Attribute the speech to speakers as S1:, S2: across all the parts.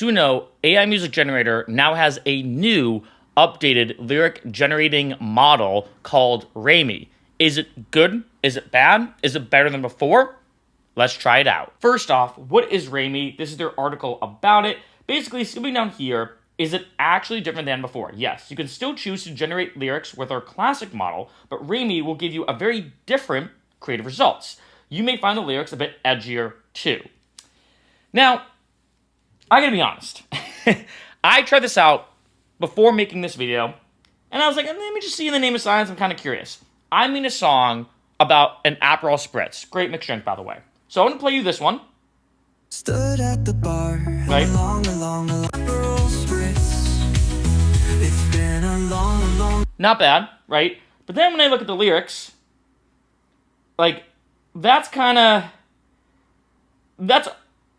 S1: Suno AI music generator now has a new updated lyric generating model called ReMi. Is it good? Is it bad? Is it better than before? Let's try it out. First off, what is ReMi? This is their article about it. Basically, skipping down here, is it actually different than before? Yes, you can still choose to generate lyrics with our classic model, but ReMi will give you a very different creative results. You may find the lyrics a bit edgier too. Now, I gotta be honest. I tried this out before making this video, and I was like, let me just see in the name of science, I'm kind of curious. I made a song about an Aperol Spritz. Great mixed drink, by the way. So I'm gonna play you this one.
S2: Stood at the bar,
S1: right?
S2: Along Aperol Spritz. It's been a long.
S1: Not bad, right? But then when I look at the lyrics, like, that's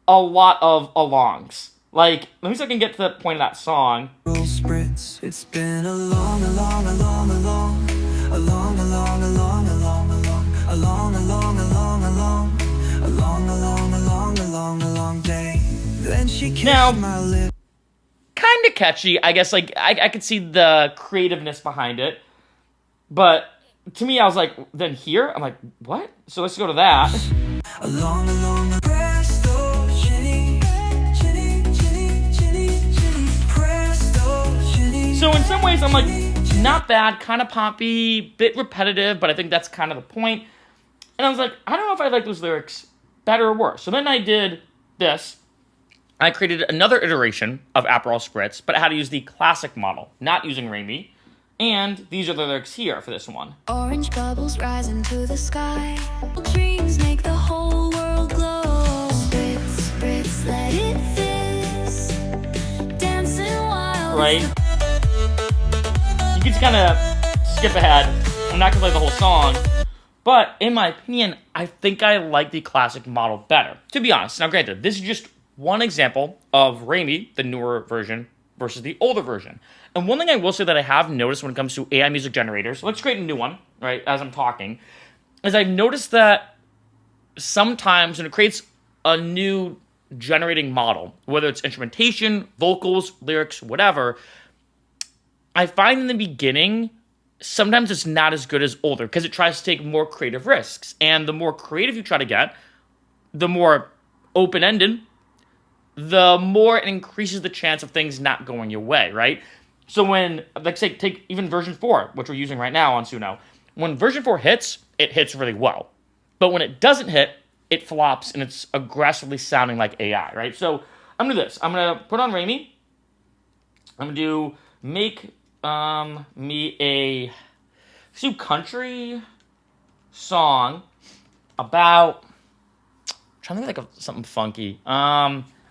S1: a lot of alongs. Like, let me see if I can get to the point of that song.
S2: Spritz. It's been a long day. Then she kissed my lips.
S1: Kind of catchy, I guess. Like, I could see the creativeness behind it, but to me, I was like, then here, I'm like, what? So let's go to that.
S2: Along presto, ginny, presto,
S1: so in some ways, I'm like, not bad, kind of poppy, bit repetitive, but I think that's kind of the point. And I was like, I don't know if I like those lyrics better or worse. So then I did this. I created another iteration of Aperol Spritz, but I had to use the classic model, not using ReMi. And these are the lyrics here for this one.
S3: Orange bubbles rise into the sky. Dreams make the whole world glow. Spritz, spritz, let it fizz. Dancing wild.
S1: Right? You can just kind of skip ahead. I'm not going to play the whole song. But in my opinion, I think I like the classic model better. To be honest, now granted, this is just one example of ReMi, the newer version, versus the older version. And one thing I will say that I have noticed when it comes to AI music generators, let's create a new one, right, as I'm talking, is I've noticed that sometimes when it creates a new generating model, whether it's instrumentation, vocals, lyrics, whatever, I find in the beginning, sometimes it's not as good as older because it tries to take more creative risks. And the more creative you try to get, the more open-ended, the more it increases the chance of things not going your way, right? So when, like say, take even version 4, which we're using right now on Suno, when version 4 hits, it hits really well. But when it doesn't hit, it flops and it's aggressively sounding like AI, right? So I'm gonna do this. I'm gonna put on ReMi. I'm gonna do make me a country song about, I'm trying to think of something funky.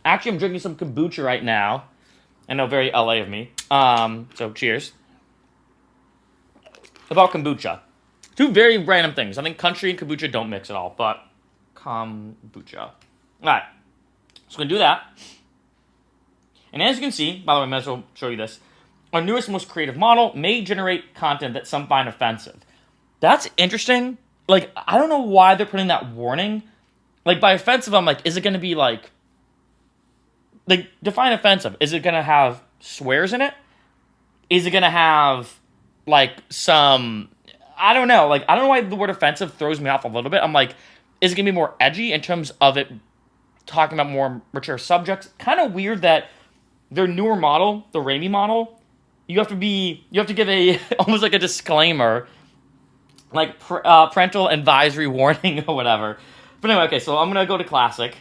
S1: Actually, I'm drinking some kombucha right now. I know, very LA of me. So cheers. About kombucha. Two very random things. I think country and kombucha don't mix at all, but kombucha. All right. So we're going to do that. And as you can see, by the way, I might as well show you this. Our newest, most creative model may generate content that some find offensive. That's interesting. Like, I don't know why they're putting that warning. Like, by offensive, I'm like, is it going to be like, define offensive. Is it going to have swears in it? Is it going to have, like, some, I don't know. Like, I don't know why the word offensive throws me off a little bit. I'm like, is it going to be more edgy in terms of it talking about more mature subjects? Kind of weird that their newer model, the ReMi model, you have to give a, almost like a disclaimer, like parental advisory warning or whatever. But anyway, okay, so I'm going to go to classic.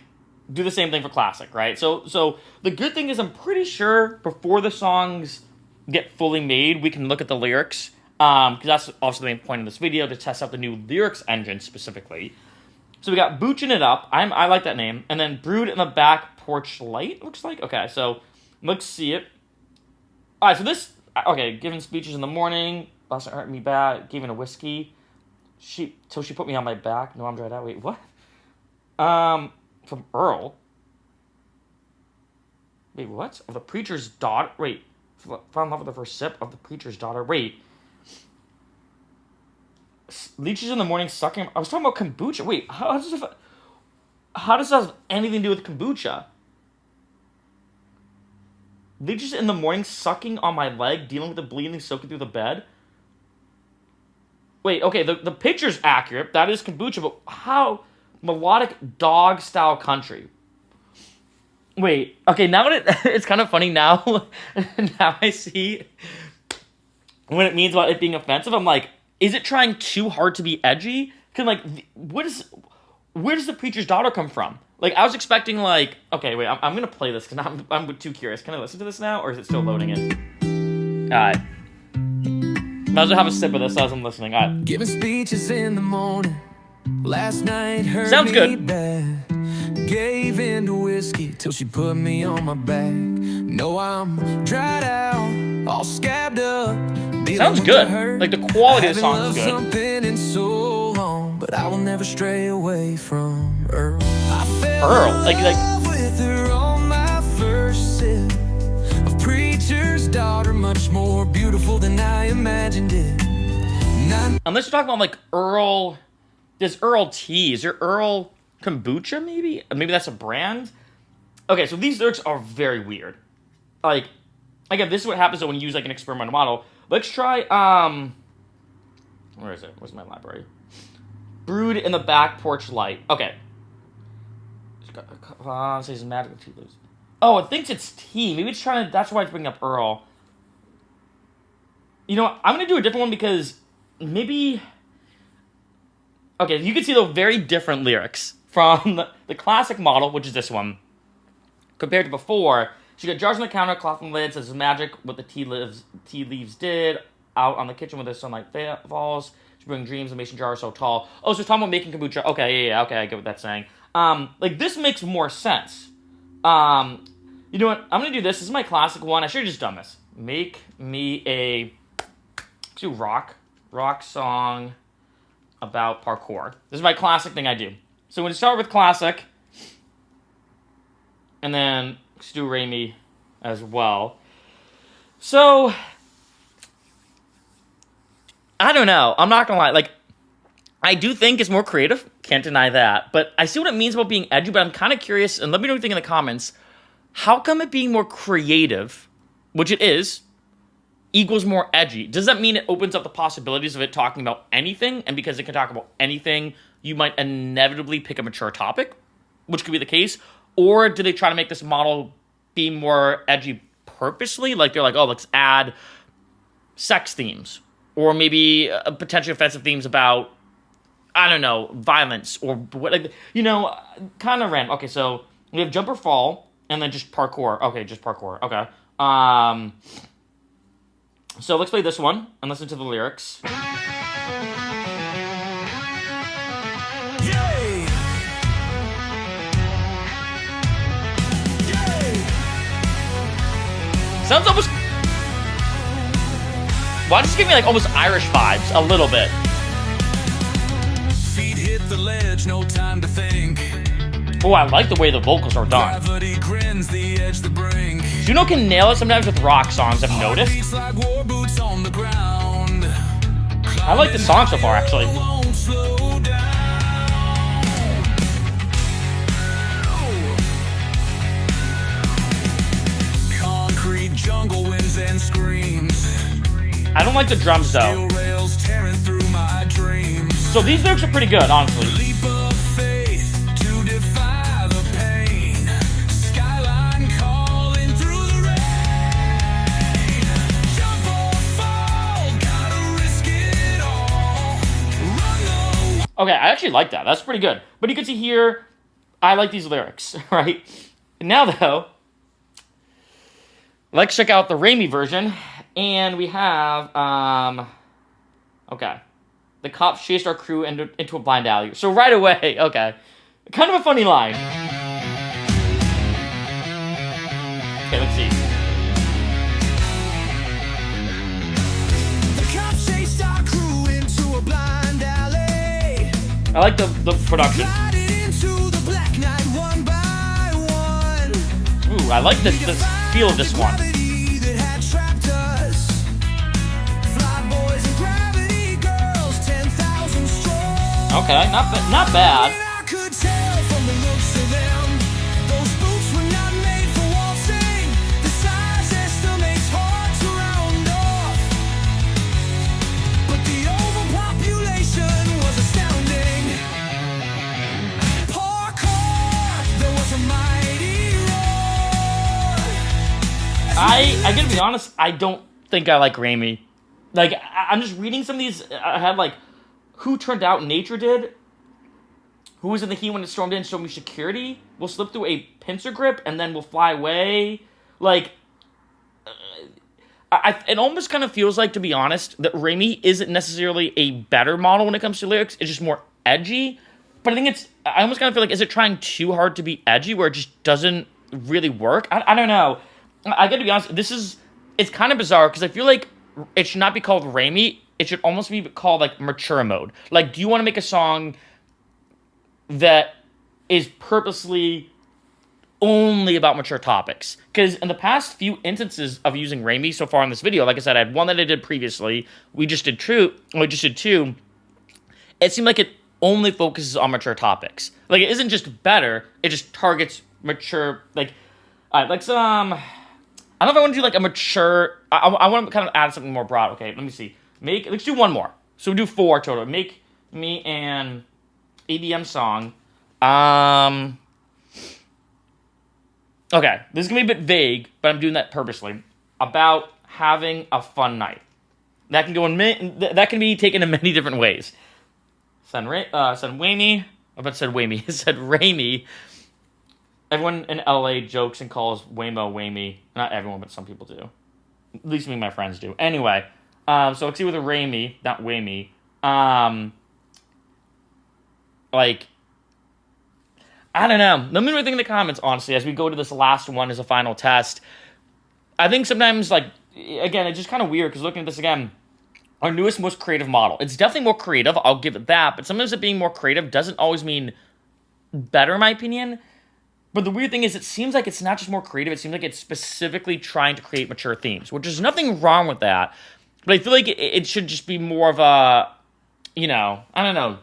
S1: Do the same thing for classic, right? So the good thing is I'm pretty sure before the songs get fully made, we can look at the lyrics, because that's also the main point of this video, to test out the new lyrics engine specifically. So we got Boochin' It Up. I like that name. And then Brewed in the Back Porch Light, looks like. Okay, so let's see it. All right, so this, okay, giving speeches in the morning, last night hurt me bad, gave it a whiskey. She put me on my back. No, I'm dried out. Wait, what? From Earl. Wait, what? Of the preacher's daughter. Wait, fell in love with the first sip of the preacher's daughter. Wait. Leeches in the morning sucking. I was talking about kombucha. Wait, how does that have anything to do with kombucha? They just in the morning sucking on my leg, dealing with the bleeding, soaking through the bed. Wait, okay, the picture's accurate. That is Kombucha, but how melodic dog style country? Wait, okay, now it's kind of funny now. Now I see what it means about it being offensive. I'm like, is it trying too hard to be edgy? Cause like, where does the preacher's daughter come from? Like, I was expecting like, okay, wait, I'm gonna play this because I'm too curious. Can I listen to this now, or is it still loading it? All right. Might as well have a sip of this as I'm listening. All right.
S2: Giving speeches in the morning. Last night hurt
S1: Sounds
S2: me
S1: good.
S2: bad. Gave in to whiskey till she put me on my back. No, I'm dried out, all scabbed up.
S1: Sounds good. Like the quality of the song is good.
S2: Something in so long, but I will never stray away from Earl. I fell
S1: Earl,
S2: in
S1: like
S2: love with her on my first sip of preacher's daughter, much more beautiful than I imagined it.
S1: Unless you're talking about like Earl, there's Earl Tea. Is there Earl Kombucha maybe? Maybe that's a brand? Okay, so these lyrics are very weird. Like, again, this is what happens when you use like an experimental model. Let's try, where is it? Where's my library? Brewed in the back porch light. Okay. Says magical tea leaves. Oh, it thinks it's tea. Maybe it's trying to, that's why it's bringing up Earl. You know what? I'm going to do a different one because maybe... Okay, you can see the very different lyrics from the classic model, which is this one, compared to before. She got jars on the counter, cloth on the lid, says magic, what the tea leaves did. Out on the kitchen where the sunlight falls. She bring dreams, the mason jar so tall. Oh, so it's talking about making kombucha. Okay, yeah, okay, I get what that's saying. Like, this makes more sense. You know what? I'm gonna do this. This is my classic one. I should have just done this. Make me a... Let's do rock song about parkour. This is my classic thing I do. So we're gonna start with classic. And then let's do ReMi as well. So... I don't know. I'm not gonna lie. Like, I do think it's more creative. Can't deny that. But I see what it means about being edgy, but I'm kind of curious, and let me know what you think in the comments. How come it being more creative, which it is, equals more edgy? Does that mean it opens up the possibilities of it talking about anything? And because it can talk about anything, you might inevitably pick a mature topic, which could be the case. Or do they try to make this model be more edgy purposely? Like, they're like, oh, let's add sex themes. Or maybe potentially offensive themes about, I don't know, violence or what, like, you know, kind of random. Okay, so we have jump or fall, and then just parkour. Okay, just parkour. Okay. So let's play this one and listen to the lyrics.
S2: Yay! Yay!
S1: Sounds almost... Why does it give me like almost Irish vibes? A little bit.
S2: Feet hit the ledge, no time to think.
S1: Oh, I like the way the vocals are done.
S2: Gravity grins the edge the brink.
S1: Suno can nail it sometimes with rock songs, I've noticed.
S2: Beats like war boots on the ground.
S1: I like the song so far, actually.
S2: Won't slow down. Concrete jungle winds and screams.
S1: I don't like the drums, though.
S2: Steel rails tearing through my dreams.
S1: So these lyrics are pretty good, honestly.
S2: Leap of faith to defy the pain. Skyline calling through the rain. Jump or fall, gotta risk it all. Run the...
S1: Okay, I actually like that. That's pretty good. But you can see here, I like these lyrics, right? Now, though, let's check out the ReMi version. And we have, okay. The cops chased our crew into a blind alley. So right away, okay. Kind of a funny line. Okay, let's see.
S2: The cops chased our crew into a blind alley.
S1: I like the production.
S2: Glided into the black night one by one.
S1: Ooh, I like the feel of this one.
S2: Gravity that had trapped us. Fly boys and gravity girls, 10,000 strong.
S1: Okay, not bad.
S2: I could tell from the looks of them, those boots were not made for waltzing. The size
S1: I gotta be honest, I don't think I like ReMi. Like, I'm just reading some of these. I had, like, Who Turned Out Nature Did. Who was in the heat when it stormed in, showed me security. We'll slip through a pincer grip, and then we'll fly away. Like, it almost kind of feels like, to be honest, that ReMi isn't necessarily a better model when it comes to lyrics. It's just more edgy. But I think I almost kind of feel like, is it trying too hard to be edgy where it just doesn't really work? I don't know. I gotta be honest, it's kind of bizarre because I feel like it should not be called ReMi. It should almost be called, like, mature mode. Like, do you want to make a song that is purposely only about mature topics? Because in the past few instances of using ReMi so far in this video, like I said, I had one that I did previously. We just did two. It seemed like it only focuses on mature topics. Like, it isn't just better, it just targets mature, like, all right, like some, I don't know if I want to do, like, a mature, I want to kind of add something more broad. Okay, let me see. Let's do one more. So we'll do 4 total. Make me an EDM song. Okay, this is going to be a bit vague, but I'm doing that purposely. About having a fun night. That can be taken in many different ways. Said ReMi. Said ReMi. Everyone in LA jokes and calls Waymo Wayme. Not everyone, but some people do. At least me and my friends do. Anyway, so let's see with a ReMi, not Wayme. Like, I don't know. Let me know what you think in the comments, honestly, as we go to this last one as a final test. I think sometimes, like, again, it's just kind of weird, because looking at this again, our newest, most creative model. It's definitely more creative, I'll give it that, but sometimes it being more creative doesn't always mean better, in my opinion. But the weird thing is, it seems like it's not just more creative, it seems like it's specifically trying to create mature themes, which is nothing wrong with that. But I feel like it should just be more of a, you know, I don't know.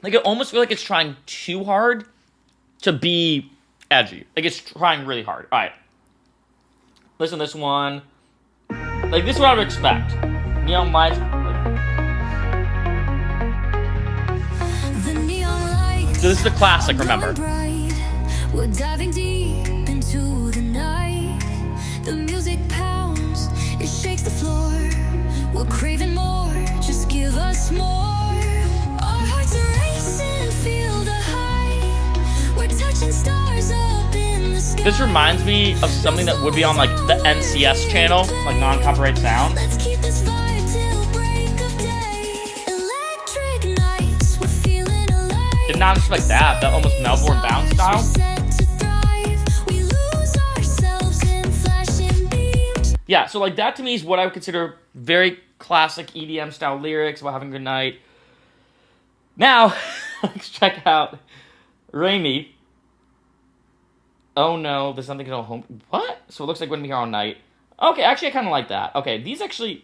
S1: Like, I almost feel like it's trying too hard to be edgy. Like, it's trying really hard. All right. Listen to this one. Like, this is what I would expect. Neon lights. So this is the classic, remember.
S3: We're diving deep into the night. The music pounds, it shakes the floor. We're craving more, just give us more. Our hearts are racing, feel the high. We're touching stars up in the sky.
S1: This reminds me of something that would be on, like, the NCS channel, like non-copyright sound.
S3: Let's keep this fire till break of day. Electric nights, we're feeling alive.
S1: Did not expect that almost Melbourne Bound style. Yeah, so, like, that to me is what I would consider very classic EDM style lyrics about having a good night. Now, let's check out ReMi. Oh no, there's something to go home. What? So it looks like we're gonna be here all night. Okay, actually I kind of like that. Okay, these actually...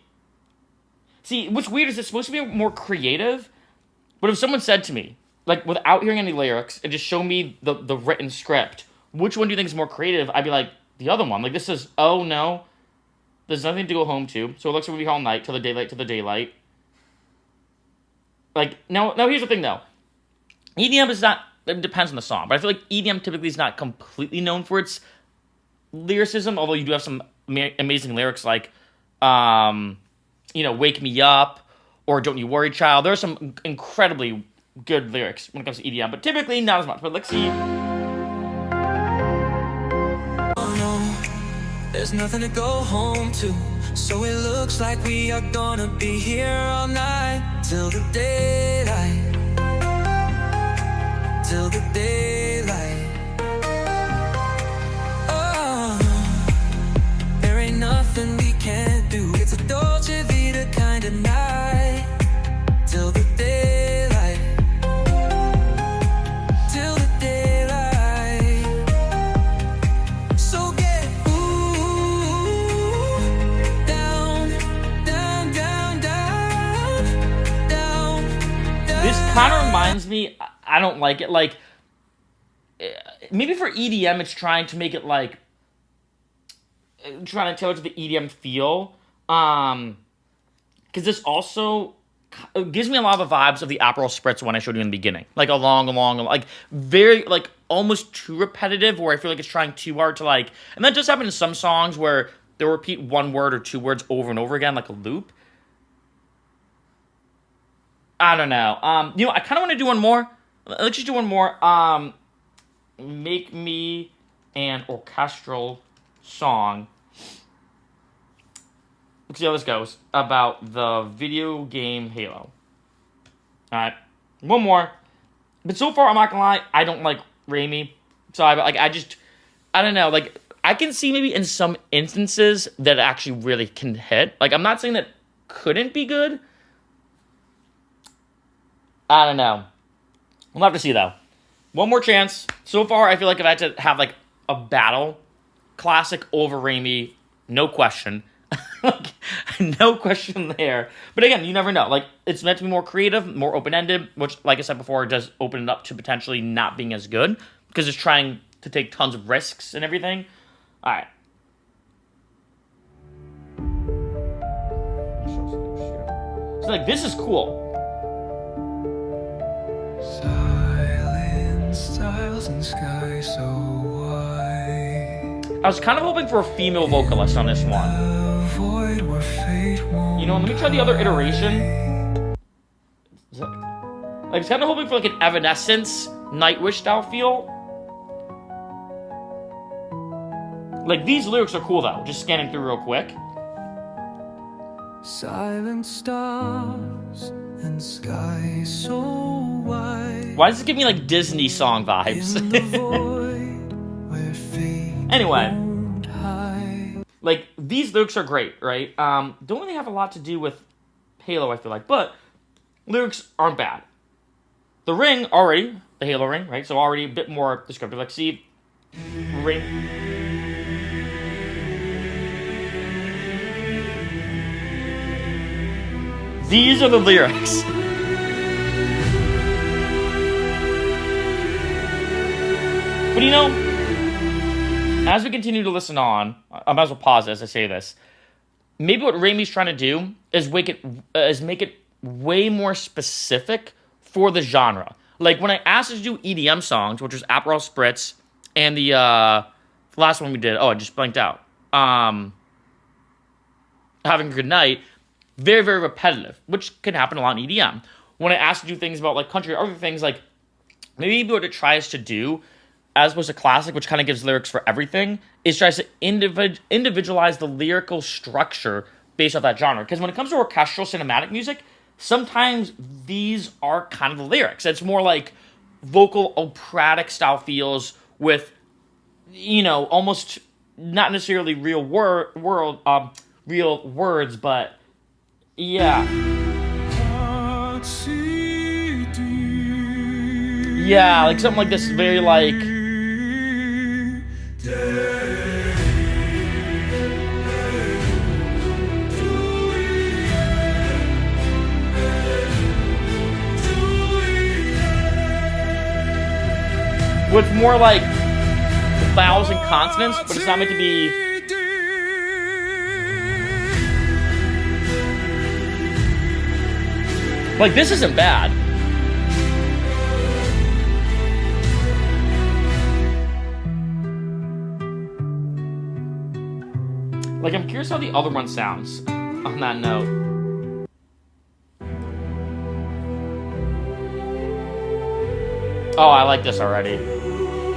S1: See, what's weird is it's supposed to be more creative, but if someone said to me, like, without hearing any lyrics, and just show me the written script, which one do you think is more creative? I'd be like, the other one. Like, this is, oh no, there's nothing to go home to, so it looks like we'll be here all night, till the daylight. Like, now here's the thing, though. EDM is not, it depends on the song, but I feel like EDM typically is not completely known for its lyricism, although you do have some amazing lyrics like, you know, Wake Me Up, or Don't You Worry Child. There are some incredibly good lyrics when it comes to EDM, but typically not as much. But let's see.
S2: Oh no, there's nothing to go home to, so it looks like we are gonna be here all night till the daylight. Till the daylight. Oh, there ain't nothing we can't do. It's a Dolce Vita kind of night. Till the daylight. Till the daylight. So get down, down, down, down, down.
S1: This kind of reminds me, I don't like it, like, maybe for EDM it's trying to make it, like, trying to tailor to the EDM feel, because this also gives me a lot of the vibes of the Aperol Spritz one I showed you in the beginning, like, like, very, like, almost too repetitive, where I feel like it's trying too hard to like, and that does happen in some songs where they'll repeat one word or two words over and over again, like a loop. I don't know. You know, I kind of want to do one more. Let's just do one more. Make me an orchestral song. Let's see how this goes. About the video game Halo. Alright. One more. But so far, I'm not gonna lie, I don't like ReMi. So I don't know. Like, I can see maybe in some instances that it actually really can hit. Like, I'm not saying that couldn't be good. I don't know. We'll have to see, though. One more chance. So far, I feel like if I had to have, like, a battle, classic over ReMi, no question. Like, no question there. But again, you never know. Like, it's meant to be more creative, more open-ended, which, like I said before, does open it up to potentially not being as good, because it's trying to take tons of risks and everything. All right. So, like, this is cool.
S2: Silent styles and sky so white.
S1: I was kind of hoping for a female vocalist on this one. You know, let me try the other iteration. Like, it's kind of hoping for like an Evanescence, Nightwish style feel. Like, these lyrics are cool though. Just scanning through real quick.
S2: Silent stars and sky so white.
S1: Why does it give me like Disney song vibes? Anyway. Like, these lyrics are great, right? Don't really have a lot to do with Halo, I feel like, but lyrics aren't bad. The ring, already, the Halo ring, right? So already a bit more descriptive. Like, see, ring. These are the lyrics. But you know, as we continue to listen on, I might as well pause as I say this. Maybe what ReMi's trying to do is make it way more specific for the genre. Like, when I asked her to do EDM songs, which was Aperol Spritz, and the last one we did, I just blanked out. Having a Good Night, very, very repetitive, which can happen a lot in EDM. When I asked to do things about, like, country or other things, like, maybe what it tries to do, as opposed to classic, which kind of gives lyrics for everything, is tries to individualize the lyrical structure based off that genre. Because when it comes to orchestral cinematic music, sometimes these are kind of the lyrics. It's more like vocal operatic style feels with, you know, almost not necessarily real real words, but yeah. Yeah, like something like this is very like. With more like vowels and consonants, but it's not meant to be. Like, this isn't bad. Like, I'm curious how the other one sounds on that note. Oh, I like this already.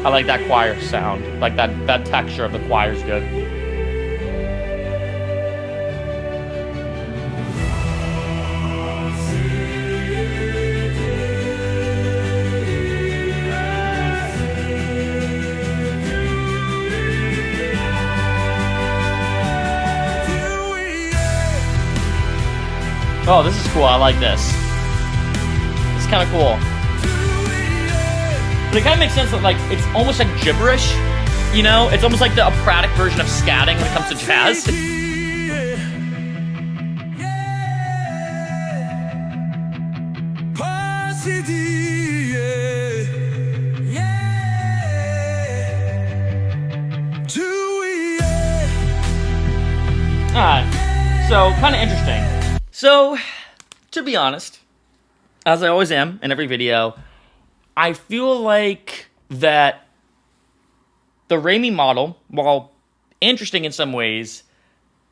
S1: I like that choir sound. Like, that texture of the choir is good. Oh, this is cool. I like this. It's kind of cool. But it kind of makes sense that, like, it's almost like gibberish, you know? It's almost like the operatic version of scatting when it comes to jazz. Alright, so kind of interesting. So, to be honest, as I always am in every video, I feel like that the ReMi model, while interesting in some ways,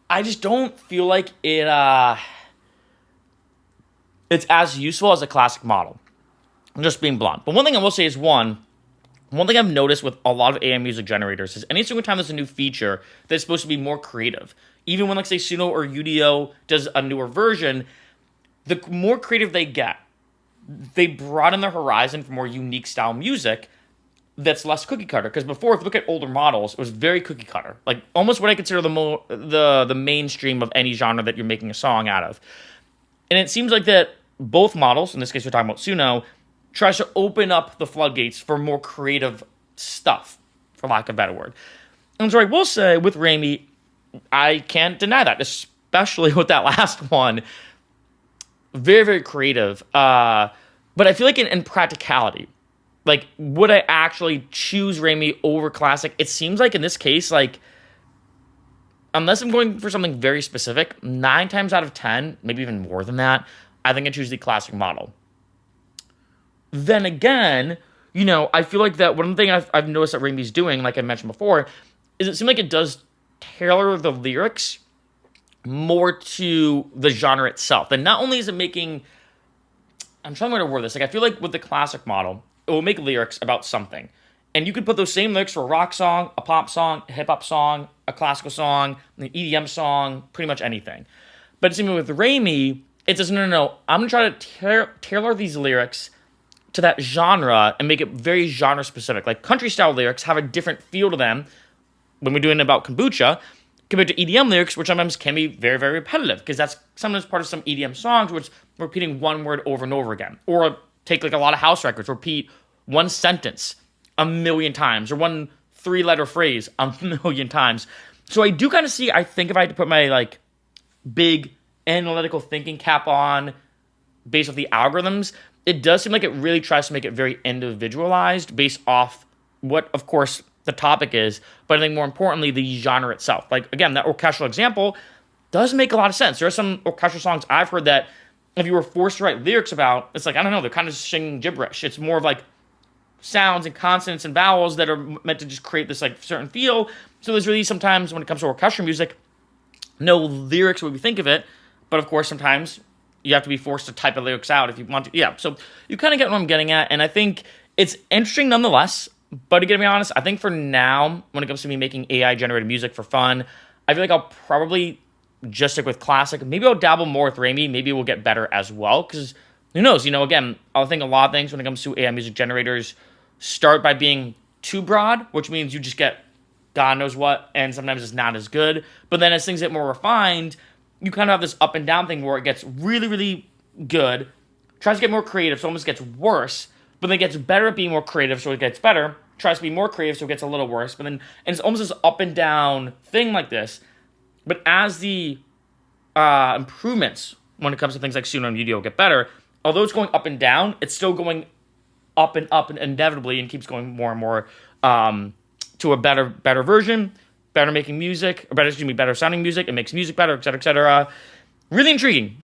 S1: I just don't feel like it's as useful as a classic model. I'm just being blunt. But one thing I will say is one thing I've noticed with a lot of AI music generators is any single time there's a new feature that's supposed to be more creative, even when, like, say, Suno or UDO does a newer version, the more creative they get, they broaden their horizon for more unique style music that's less cookie cutter. Because before, if you look at older models, it was very cookie cutter, like almost what I consider the mainstream of any genre that you're making a song out of. And it seems like that both models, in this case we're talking about Suno, tries to open up the floodgates for more creative stuff, for lack of a better word. And so I will say, with ReMi, I can't deny that, especially with that last one. Very, very creative. But I feel like in practicality, like, would I actually choose ReMi over classic? It seems like in this case, like, unless I'm going for something very specific, 9 times out of 10, maybe even more than that, I think I choose the classic model. Then again, you know, I feel like that one thing I've noticed that ReMi's doing, like I mentioned before, is it seems like it does tailor the lyrics more to the genre itself. And not only is it making, I'm trying to word this, like, I feel like with the classic model, it will make lyrics about something. And you could put those same lyrics for a rock song, a pop song, a hip-hop song, a classical song, an EDM song, pretty much anything. But it seems with ReMi, it says, no, I'm going to try to tailor these lyrics to that genre and make it very genre specific. Like, country style lyrics have a different feel to them when we're doing it about kombucha compared to EDM lyrics, which sometimes can be very, very repetitive, because that's sometimes part of some EDM songs, which we're repeating one word over and over again. Or take, like, a lot of house records, repeat one sentence a million times, or one 3-letter phrase a million times. So I do kind of see, I think if I had to put my, like, big analytical thinking cap on based off the algorithms, it does seem like it really tries to make it very individualized based off what, of course, the topic is, but I think more importantly, the genre itself. Like, again, that orchestral example does make a lot of sense. There are some orchestral songs I've heard that if you were forced to write lyrics about, it's like, I don't know, they're kind of singing gibberish. It's more of like sounds and consonants and vowels that are meant to just create this, like, certain feel. So there's really sometimes when it comes to orchestral music, no lyrics when we think of it, but of course sometimes you have to be forced to type the lyrics out if you want to. Yeah, so you kind of get what I'm getting at, and I think it's interesting nonetheless. But to be honest, I think for now, when it comes to me making AI-generated music for fun, I feel like I'll probably just stick with classic. Maybe I'll dabble more with ReMi. Maybe it will get better as well, because who knows? You know, again, I think a lot of things when it comes to AI music generators start by being too broad, which means you just get God knows what, and sometimes it's not as good. But then as things get more refined, you kind of have this up and down thing where it gets really, really good, tries to get more creative, so it almost gets worse, but then it gets better at being more creative, so it gets better, tries to be more creative, so it gets a little worse, but then, and it's almost this up and down thing like this. But as the improvements when it comes to things like Suno and UDO get better, although it's going up and down, it's still going up and inevitably, and keeps going more and more to a better version, better making music, or better sounding music. It makes music better, etc., etc. Really intriguing.